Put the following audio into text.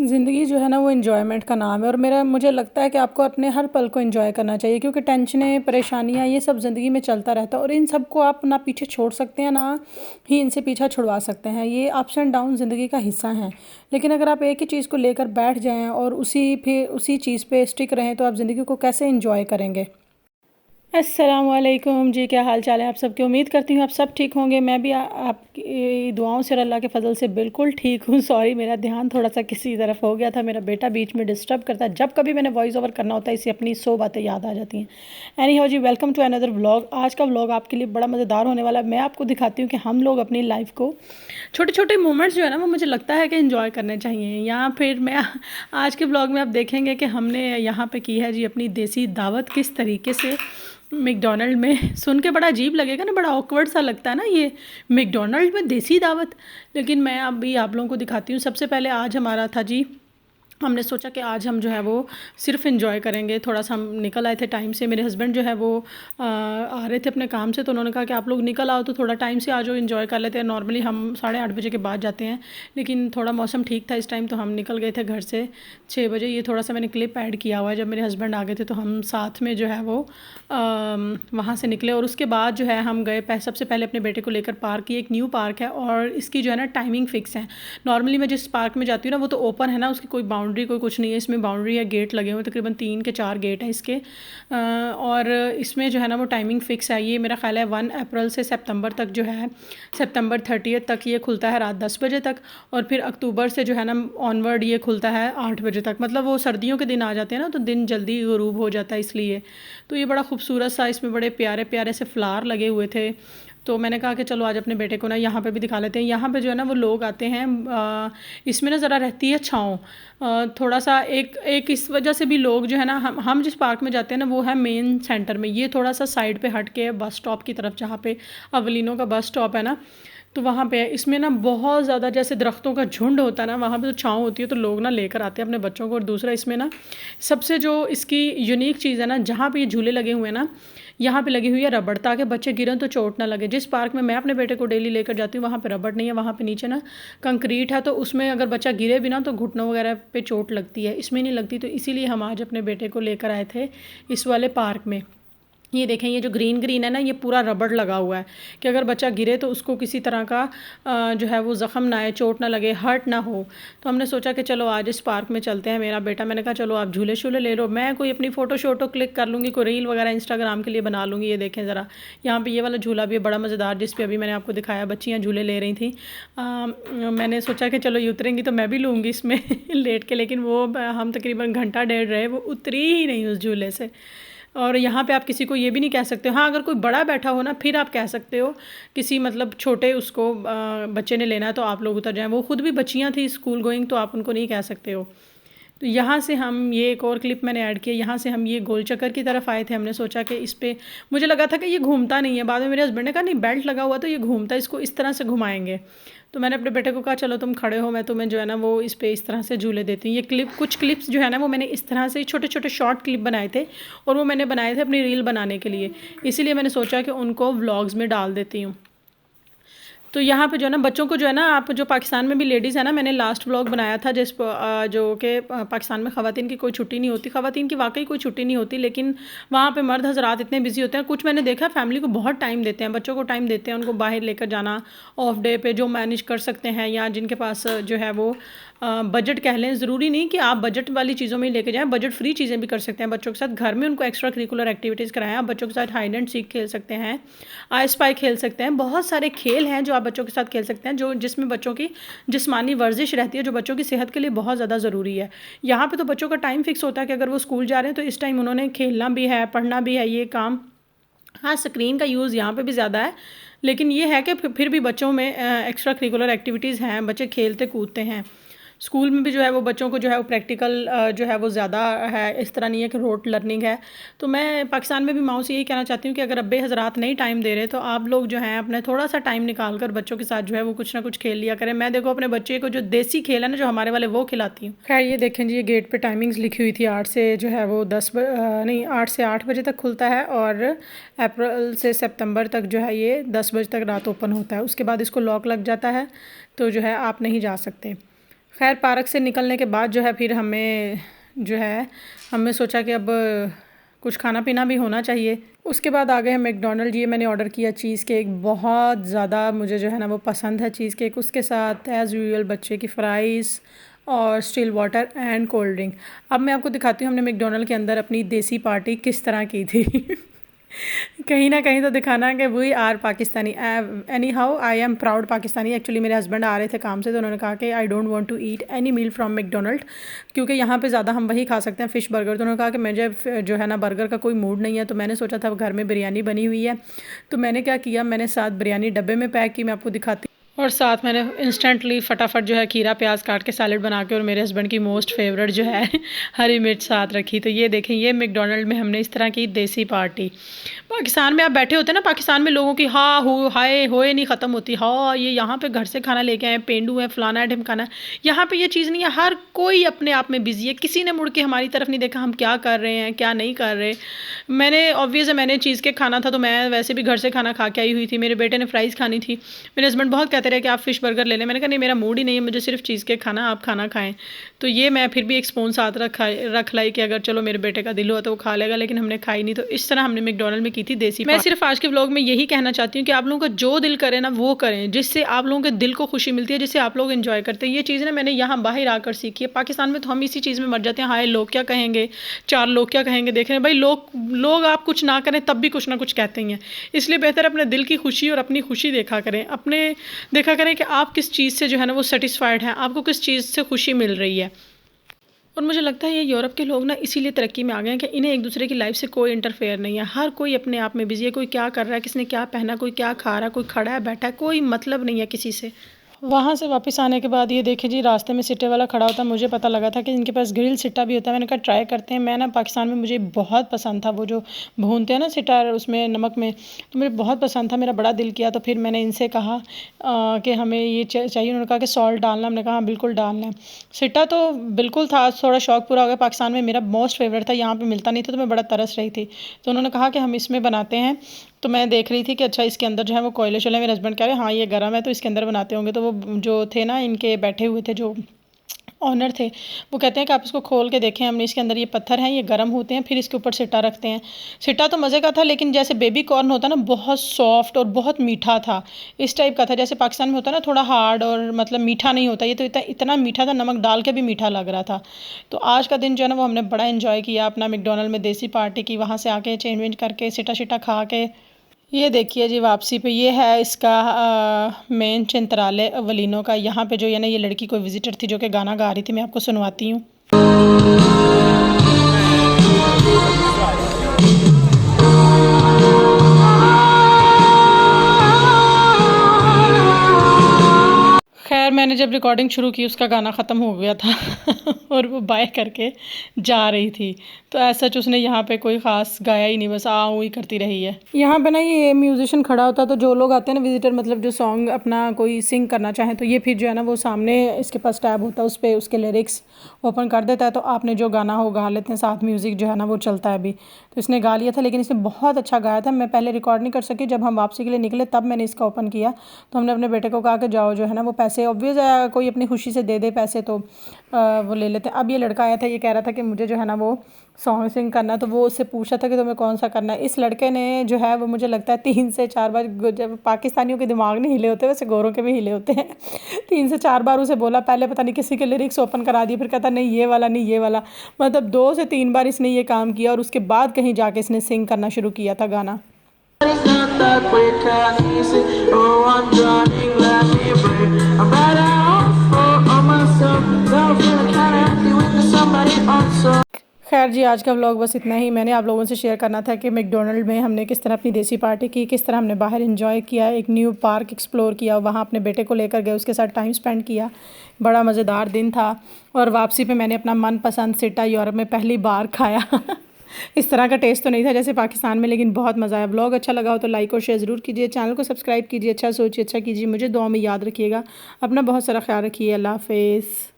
ज़िंदगी जो है ना वो एन्जॉयमेंट का नाम है और मेरा मुझे लगता है कि आपको अपने हर पल को एन्जॉय करना चाहिए क्योंकि टेंशनें परेशानियाँ ये सब ज़िंदगी में चलता रहता है और इन सब को आप ना पीछे छोड़ सकते हैं ना ही इनसे पीछा छुड़वा सकते हैं। ये अप्स एंड डाउन ज़िंदगी का हिस्सा हैं। लेकिन अगर आप एक ही चीज़ को लेकर बैठ जाएं और उसी चीज़ पे स्टिक रहें तो आप ज़िंदगी को कैसे एन्जॉय करेंगे। अस्सलाम वालेकुम जी, क्या हाल चाल है आप सबकी। उम्मीद करती हूँ आप सब ठीक होंगे। मैं भी आपकी दुआओं से और अल्लाह के फजल से बिल्कुल ठीक हूँ। सॉरी, मेरा ध्यान थोड़ा सा किसी तरफ हो गया था। मेरा बेटा बीच में डिस्टर्ब करता है। जब कभी मैंने वॉइस ओवर करना होता है इसे अपनी 100 बातें याद आ जाती हैं। एनी हाउ जी, वेलकम टू अनदर व्लॉग। आज का व्लॉग आपके लिए बड़ा मज़ेदार होने वाला है। मैं आपको दिखाती हूँ कि हम लोग अपनी लाइफ को छोटे छोटे मोमेंट्स जो है ना वो मुझे लगता है कि इन्जॉय करने चाहिए। या फिर मैं आज के व्लॉग में आप देखेंगे कि हमने यहाँ पे की है जी अपनी देसी दावत किस तरीके से मैकडोनल्ड में। सुन के बड़ा अजीब लगेगा ना, बड़ा ऑकवर्ड सा लगता है ना ये मैकडोनल्ड में देसी दावत। लेकिन मैं अभी आप लोगों को दिखाती हूँ। सबसे पहले आज हमारा था जी, हमने सोचा कि आज हम जो है वो सिर्फ एंजॉय करेंगे। थोड़ा सा हम निकल आए थे टाइम से। मेरे हस्बैंड जो है वो आ रहे थे अपने काम से, तो उन्होंने कहा कि आप लोग निकल आओ तो थोड़ा टाइम से आ जाओ, एंजॉय कर लेते हैं। नॉर्मली हम 8:30 बजे के बाद जाते हैं, लेकिन थोड़ा मौसम ठीक था इस टाइम तो हम निकल गए थे घर से 6 बजे। ये थोड़ा सा मैंने क्लिप ऐड किया हुआ है। जब मेरे हस्बैंड आ गए थे तो हम साथ में जो है वो वहाँ से निकले और उसके बाद जो है हम गए सबसे पहले अपने बेटे को लेकर पार्क। ये एक न्यू पार्क है और इसकी जो है ना टाइमिंग फ़िक्स है। नॉर्मली मैं जिस पार्क में जाती हूँ ना वो तो ओपन है ना, उसकी कोई बाउंड्री कोई कुछ नहीं है। इसमें बाउंड्री या गेट लगे हुए हैं, तकरीबन 3 के 4 गेट हैं इसके। और इसमें जो है ना वो टाइमिंग फ़िक्स है। ये मेरा ख्याल है 1 अप्रैल से सितंबर तक जो है, सितंबर 30 तक ये खुलता है रात 10 बजे तक। और फिर अक्टूबर से जो है ना ऑनवर्ड ये खुलता है 8 बजे तक। मतलब वो सर्दियों के दिन आ जाते हैं ना तो दिन जल्दी गुरूब हो जाता है इसलिए। तो ये बड़ा खूबसूरत सा, इसमें बड़े प्यारे प्यारे से फ्लावर लगे हुए थे। तो मैंने कहा कि चलो आज अपने बेटे को ना यहाँ पे भी दिखा लेते हैं। यहाँ पे जो है ना वो लोग आते हैं। इसमें ना ज़रा रहती है छाँव थोड़ा सा। एक एक इस वजह से भी लोग जो है ना, हम जिस पार्क में जाते हैं ना वो है मेन सेंटर में। ये थोड़ा सा साइड पे हट के बस स्टॉप की तरफ, जहाँ पे अवलिनो का बस स्टॉप है ना, तो वहाँ पे है। इसमें ना बहुत ज़्यादा जैसे दरख्तों का झुंड होता है ना, वहाँ पे तो छाँव होती है तो लोग ना लेकर आते हैं अपने बच्चों को। और दूसरा इसमें ना सबसे जो इसकी यूनिक चीज़ है ना, जहाँ पे ये झूले लगे हुए हैं ना, यहाँ पे लगी हुई है रबड़, ताकि बच्चे गिरें तो चोट ना लगे। जिस पार्क में मैं अपने बेटे को डेली लेकर जाती हूँ वहाँ पे रबड़ नहीं है, वहाँ पे नीचे ना कंक्रीट है, तो उसमें अगर बच्चा गिरे भी ना तो घुटनों वगैरह पे चोट लगती है, इसमें नहीं लगती। तो इसीलिए हम आज अपने बेटे को लेकर आए थे इस वाले पार्क में। ये देखें, ये जो ग्रीन ग्रीन है ना ये पूरा रबड़ लगा हुआ है कि अगर बच्चा गिरे तो उसको किसी तरह का जो है वो ज़ख़म ना आए, चोट ना लगे, हर्ट ना हो। तो हमने सोचा कि चलो आज इस पार्क में चलते हैं। मेरा बेटा, मैंने कहा चलो आप झूले शूले ले लो, मैं कोई अपनी फ़ोटो शोटो क्लिक कर लूँगी, कोई रील वगैरह इंस्टाग्राम के लिए बना लूँगी। ये देखें ज़रा, यहाँ पर ये वाला झूला भी है बड़ा मज़ेदार, जिस पर अभी मैंने आपको दिखाया बच्चियाँ झूले ले रही थी। मैंने सोचा कि चलो ये उतरेंगी तो मैं भी लूँगी इसमें लेट के, लेकिन वो हम तकरीबन घंटा डेढ़ रहे, वो उतरी ही नहीं उस झूले से। और यहाँ पे आप किसी को ये भी नहीं कह सकते हो। हाँ, अगर कोई बड़ा बैठा हो ना फिर आप कह सकते हो, किसी मतलब छोटे उसको बच्चे ने लेना है तो आप लोग उतर जाएं। वो खुद भी बच्चियाँ थी स्कूल गोइंग, तो आप उनको नहीं कह सकते हो। तो यहाँ से हम, ये एक और क्लिप मैंने ऐड किया, यहाँ से हम ये गोल चक्कर की तरफ आए थे। हमने सोचा कि इस पर, मुझे लगा था कि ये घूमता नहीं है। बाद में मेरे हस्बैंड ने कहा नहीं, बेल्ट लगा हुआ तो ये घूमता है, इसको इस तरह से घुमाएंगे। तो मैंने अपने बेटे को कहा चलो तुम खड़े हो, मैं तुम्हें जो है ना वो इस पे इस तरह से झूले देती हूँ। ये क्लिप, कुछ क्लिप्स जो है ना वो मैंने इस तरह से छोटे छोटे शॉर्ट क्लिप बनाए थे और वो मैंने बनाए थे अपनी रील बनाने के लिए। इसीलिए मैंने सोचा कि उनको व्लॉग्स में डाल देती हूँ। तो यहाँ पे जो है ना बच्चों को जो है ना, आप जो पाकिस्तान में भी लेडीज़ है ना, मैंने लास्ट व्लॉग बनाया था जो कि पाकिस्तान में ख़वातीन की कोई छुट्टी नहीं होती। ख़वातीन की वाकई कोई छुट्टी नहीं होती, लेकिन वहाँ पे मर्द हज़रात इतने बिजी होते हैं। कुछ मैंने देखा फैमिली को बहुत टाइम देते हैं, बच्चों को टाइम देते हैं, उनको बाहर लेकर जाना ऑफ डे पे जो मैनेज कर सकते हैं, या जिनके पास जो है वो बजट कह लें। ज़रूरी नहीं कि आप बजट वाली चीज़ों में ही लेके जाएं, बजट फ्री चीज़ें भी कर सकते हैं बच्चों के साथ। घर में उनको एक्स्ट्रा करिकुलर एक्टिविटीज़ कराएं। आप बच्चों के साथ हाइड एंड सीक खेल सकते हैं, आई स्पाई खेल सकते हैं। बहुत सारे खेल हैं जो आप बच्चों के साथ खेल सकते हैं, जो जिसमें बच्चों की जिस्मानी वर्जिश रहती है, जो बच्चों की सेहत के लिए बहुत ज़्यादा ज़रूरी है। यहाँ पे तो बच्चों का टाइम फिक्स होता है कि अगर वो स्कूल जा रहे हैं तो इस टाइम उन्होंने खेलना भी है, पढ़ना भी है, ये काम। हाँ, स्क्रीन का यूज़ यहाँ पे भी ज़्यादा है, लेकिन ये है कि फिर भी बच्चों में एक्स्ट्रा करिकुलर एक्टिविटीज़ हैं, बच्चे खेलते कूदते हैं। स्कूल में भी जो है वो बच्चों को जो है वो प्रैक्टिकल जो है वो ज़्यादा है, इस तरह नहीं है कि रोट लर्निंग है। तो मैं पाकिस्तान में भी माँ से यही कहना चाहती हूँ कि अगर अब्बे हज़रात नहीं टाइम दे रहे तो आप लोग जो हैं अपने थोड़ा सा टाइम निकाल कर बच्चों के साथ जो है वो कुछ ना कुछ खेल लिया करें। मैं देखो अपने बच्चे को जो देसी खेल है ना, जो हमारे वाले, वो खिलाती हूँ। खैर ये देखें जी, ये गेट पर टाइमिंग्स लिखी हुई थी, 8 से जो है वो 8 से 8 बजे तक खुलता है, और अप्रैल से सितंबर तक जो है ये 10 बजे तक रात ओपन होता है। उसके बाद इसको लॉक लग जाता है तो जो है आप नहीं जा सकते। खैर पार्क से निकलने के बाद जो है फिर हमने सोचा कि अब कुछ खाना पीना भी होना चाहिए। उसके बाद आ गए हम मैकडोनल्ड। ये मैंने ऑर्डर किया चीज़ केक, बहुत ज़्यादा मुझे जो है ना वो पसंद है चीज़ केक। उसके साथ एज़ यूजुअल बच्चे की फ़्राइज़ और still water and cold drink. अब मैं आपको दिखाती हूँ हमने मैकडोनल्ड के अंदर अपनी देसी पार्टी किस तरह की थी। कहीं ना कहीं तो दिखाना है कि we are Pakistani. Anyhow I am proud Pakistani. Actually मेरे हस्बैंड आ रहे थे काम से, तो उन्होंने कहा कि I don't want to eat any meal from McDonald, क्योंकि यहाँ पे ज़्यादा हम वही खा सकते हैं, फ़िश बर्गर। तो उन्होंने कहा कि मुझे जो है ना बर्गर का कोई मूड नहीं है। तो मैंने सोचा था घर में बिरयानी बनी हुई है, तो मैंने क्या किया, मैंने 7 बिरयानी डब्बे में पैक की, मैं आपको दिखाती। और साथ मैंने इंस्टेंटली फटाफट जो है खीरा प्याज काट के सैलेड बना के, और मेरे हस्बैंड की मोस्ट फेवरेट जो है हरी मिर्च साथ रखी। तो ये देखें, ये मैकडोनल्ड में हमने इस तरह की देसी पार्टी। पाकिस्तान में आप बैठे होते हैं ना, पाकिस्तान में लोगों की हाँ हो हाय होए नहीं ख़त्म होती। हाँ ये यहाँ पे घर से खाना लेके आए, पेंडू है, फलाना है, ढिमकाना है। यहाँ पे ये चीज़ नहीं है, हर कोई अपने आप में बिजी है। किसी ने मुड़ के हमारी तरफ नहीं देखा हम क्या कर रहे हैं क्या नहीं कर रहे। मैंने ऑब्वियस है, मैंने चीज़ केक खाना था, तो मैं वैसे भी घर से खाना खा के आई हुई थी। मेरे बेटे ने फ्राइज़ खानी थी। मेरे हस्बैंड बहुत कहते रहे कि आप फ़िश बर्गर ले लें। मैंने कहा नहीं, मेरा मूड ही नहीं है, मुझे सिर्फ चीज़ केक खाना, आप खाना खाएं। तो ये मैं फिर भी एक स्पून साथ रख लाई कि अगर चलो मेरे बेटे का दिल हुआ तो वो खा लेगा, लेकिन हमने खाई नहीं। तो इस तरह हमने मैकडोनल्ड में की थी देसी। मैं सिर्फ आज के व्लॉग में यही कहना चाहती हूँ कि आप लोगों का जो दिल करे ना वो करें, जिससे आप लोगों के दिल को खुशी मिलती है, जिससे आप लोग एंजॉय करते हैं। ये चीज़ ना मैंने यहाँ बाहर आकर सीखी है। पाकिस्तान में तो हम इसी चीज़ में मर जाते हैं, हाय लोग क्या कहेंगे, 4 लोग क्या कहेंगे। देख रहे हैं भाई, लोग आप कुछ ना करें तब भी कुछ ना कुछ कहते ही हैं। इसलिए बेहतर अपने दिल की खुशी और अपनी खुशी देखा करें कि आप किस चीज़ से जो है ना वो सेटिस्फाइड हैं, आपको किस चीज़ से खुशी मिल रही है। और मुझे लगता है ये यूरोप के लोग ना इसीलिए तरक्की में आ गए हैं कि इन्हें एक दूसरे की लाइफ से कोई इंटरफेयर नहीं है। हर कोई अपने आप में बिजी है, कोई क्या कर रहा है, किसने क्या पहना, कोई क्या खा रहा है, कोई खड़ा है बैठा है, कोई मतलब नहीं है किसी से। वहाँ से वापस आने के बाद ये देखिए जी, रास्ते में सिट्टे वाला खड़ा होता, मुझे पता लगा था कि इनके पास ग्रिल सिट्टा भी होता है। मैंने कहा ट्राई करते हैं। मैं ना पाकिस्तान में मुझे बहुत पसंद था वो जो भूनते हैं ना सिट्टा उसमें नमक में, तो मुझे बहुत पसंद था, मेरा बड़ा दिल किया। तो फिर मैंने इनसे कहा कि हमें ये चाहिए। उन्होंने कहा कि सॉल्ट डालना। हमने कहा हाँ बिल्कुल डालना है। सिट्टा तो बिल्कुल था, थोड़ा शौक पूरा हो गया। पाकिस्तान में मेरा मोस्ट फेवरेट था, यहाँ पर मिलता नहीं था, तो मैं बड़ा तरस रही थी। तो उन्होंने कहा कि हम इसमें बनाते हैं। तो मैं देख रही थी कि अच्छा इसके अंदर जो है वो कोयले शोले। मेरे हस्बैंड कह रहे हैं हाँ ये गर्म है तो इसके अंदर बनाते होंगे। तो वो जो थे ना इनके बैठे हुए थे जो ऑनर थे, वो कहते हैं कि आप इसको खोल के देखें, हमने इसके अंदर ये पत्थर हैं, ये गर्म होते हैं, फिर इसके ऊपर सिट्टा रखते हैं। सिट्टा तो मज़े का था, लेकिन जैसे बेबी कॉर्न होता ना, बहुत सॉफ्ट और बहुत मीठा था, इस टाइप का था। जैसे पाकिस्तान में होता ना थोड़ा हार्ड और मतलब मीठा नहीं होता, ये तो इतना मीठा था, नमक डाल के भी मीठा लग रहा था। तो आज का दिन जो है ना वो हमने बड़ा इन्जॉय किया अपना मैकडोनल्ड में देसी पार्टी की। वहाँ से आके चेंज वेंज करके सिट्टा शिट्टा खा के ये देखिए जी वापसी पे ये है इसका मेन चिंतराले वलीनों का। यहाँ पे जो है ना ये लड़की कोई विजिटर थी जो कि गाना गा रही थी, मैं आपको सुनवाती हूँ। खैर मैंने जब रिकॉर्डिंग शुरू की उसका गाना ख़त्म हो गया था और वो बाय करके जा रही थी। तो ऐसा सच उसने यहाँ पे कोई ख़ास गाया ही नहीं, बस आ ही करती रही है। यहाँ पे ना ये म्यूजिशियन खड़ा होता, तो जो लोग आते हैं ना विजिटर, मतलब जो सॉन्ग अपना कोई सिंग करना चाहें, तो ये फिर जो है ना वो सामने इसके पास टैब होता है, उस पर उसके लिरिक्स ओपन कर देता है। तो आपने जो गाना हो गा लेते हैं, साथ म्यूज़िक जो है ना वो चलता है अभी। तो इसने गा लिया था, लेकिन इसने बहुत अच्छा गाया था। मैं पहले रिकॉर्ड नहीं कर सकी, जब हम वापसी के लिए निकले तब मैंने इसका ओपन किया। तो हमने अपने बेटे को कहा कि जाओ जो है ना वो पैसे, ऑब्वियस है कोई अपनी खुशी से दे दे पैसे तो वो ले लेते हैं। अब ये लड़का आया था, ये कह रहा था कि मुझे जो है ना वो सॉन्ग सिंग करना, तो वो उससे पूछा था कि तुम्हें कौन सा करना है। इस लड़के ने जो है वो मुझे लगता है 3 से 4 बार, जब पाकिस्तानियों के दिमाग नहीं हिले होते वैसे गोरों के भी हिले होते हैं, 3 से 4 बार उसे बोला। पहले पता नहीं किसी के लिरिक्स ओपन करा दिए, फिर कहता नहीं ये वाला नहीं ये वाला। मतलब 2 से 3 बार इसने ये काम किया और उसके बाद कहीं जाके इसने सिंग करना शुरू किया था गाना। खैर जी आज का व्लॉग बस इतना ही। मैंने आप लोगों से शेयर करना था कि मैकडोनल्ड में हमने किस तरह अपनी देसी पार्टी की, किस तरह हमने बाहर एंजॉय किया, एक न्यू पार्क एक्सप्लोर किया, वहाँ अपने बेटे को लेकर गए, उसके साथ टाइम स्पेंड किया। बड़ा मज़ेदार दिन था। और वापसी पे मैंने अपना मनपसंद सिट्टा यूरोप में पहली बार खाया। इस तरह का टेस्ट तो नहीं था जैसे पाकिस्तान में, लेकिन बहुत मज़ा आया। व्लॉग अच्छा लगा हो तो लाइक और शेयर ज़रूर कीजिए, चैनल को सब्सक्राइब कीजिए, अच्छा सोचिए अच्छा कीजिए, मुझे दुआ में याद रखिएगा, अपना बहुत सारा ख्याल रखिए। अल्लाह हाफ़िज़।